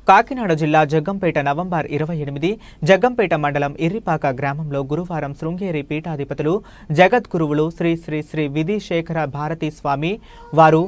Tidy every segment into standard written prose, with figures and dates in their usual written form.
కాకినాడ జిల్లా జగ్గంపేట నవంబర్ 28 జగ్గంపేట మండలం ఇర్రిపాక గ్రామంలో గురువారం శృంగేరి పీఠాధిపతులు జగద్గురువులు శ్రీ శ్రీ శ్రీ విధిశేఖర భారతీ స్వామి వారు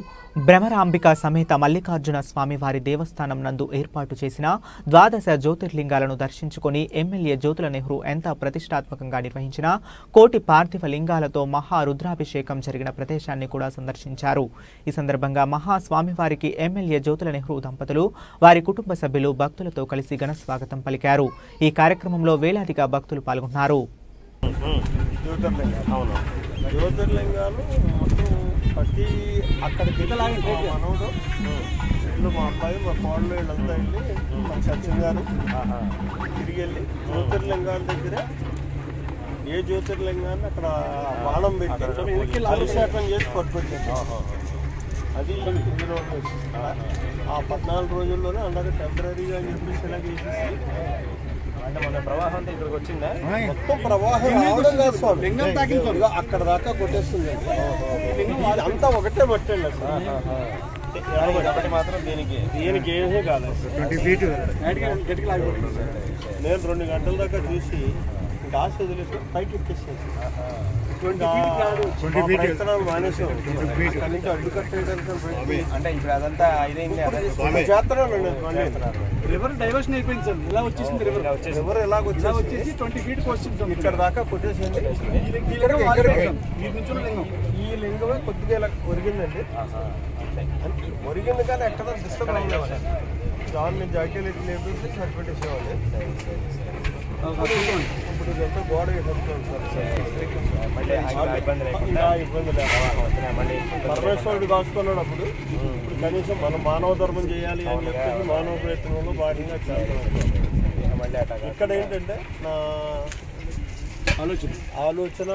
భ్రమరాంబిక సమేత మల్లికార్జున స్వామి వారి దేవస్థానం నందు ఏర్పాటు చేసిన ద్వాదశ జ్యోతిర్లింగాలను దర్శించుకొని ఎమ్మెల్యే జ్యోతుల నెహ్రూ ఎంత ప్రతిష్టాత్మకంగా నిర్వహించిన కోటి పార్థివ లింగాలతో మహా రుద్రాభిషేకం జరిగిన ప్రదేశాన్ని కూడా సందర్శించారు. ఈ సందర్భంగా మహాస్వామివారికి ఎమ్మెల్యే జ్యోతుల నెహ్రూ దంపతులు వారి కుటుంబ సభ్యులు భక్తులతో కలిసి ఘన స్వాగతం పలికారు. ఈ కార్యక్రమంలో వేలాదిగా భక్తులు పాల్గొన్నారు. ప్రతి అక్కడికి మనోడు ఇల్లు మా అబ్బాయి మా కోడలు వీళ్ళంతా వెళ్ళి మా సచిన్ గారు తిరిగి వెళ్ళి జ్యోతిర్లింగాల దగ్గర ఏ జ్యోతిర్లింగాన్ని అక్కడ బాణం పెట్టి అభిషేకం చేసి పట్టుకొచ్చారు. అది ఇందులో ఆ 14 రోజుల్లోనే అలాగే టెంపరీగా అని చెప్పేసి ఇలా చేసేసి అంటే మన ప్రవాహం అంతా ఇక్కడికి వచ్చిందా మొత్తం ప్రవాహం లింగం తాకింది అక్కడ దాకా కొట్టేస్తుంది. అంతా ఒకటే పట్టండి అసలు ఒకటి మాత్రం దీనికి ఏమీ కాదు. నేను 2 గంటల దాకా చూసి గాస్ వదిలేసి పైకి ఎక్కేసాను. మానేసాం అక్కడి నుంచి అడ్డు కట్టేయడానికి అంటే ఇప్పుడు అదంతా ఇదైంది రివర్ డైవర్షన్ అయిపోయింది సార్. ఇలా వచ్చేసింది రివర్ ఇలాగ వచ్చేసి 20 feet వచ్చింది ఇక్కడ దాకా కొట్టేసింది. ఈ లింగమే కొద్దిగా ఇలా ఒరిగిందండి. ఒరిగింది కానీ ఎక్కడ డిస్టర్బ్ అవ్వలేదు. దాన్ని జాకీలు ఎట్టి లేకపోతే సరిపెట్టేసేవాళ్ళు. ఇప్పుడు ఇదంతా గోడ పరమేశ్వరుడు దాచుకున్నాడు. అప్పుడు ఇప్పుడు కనీసం మనం మానవ ధర్మం చేయాలి అని చెప్పేసి మానవ ప్రయత్నంలో భారీగా చేస్తాం. ఇక్కడ ఏంటంటే నా ఆలోచన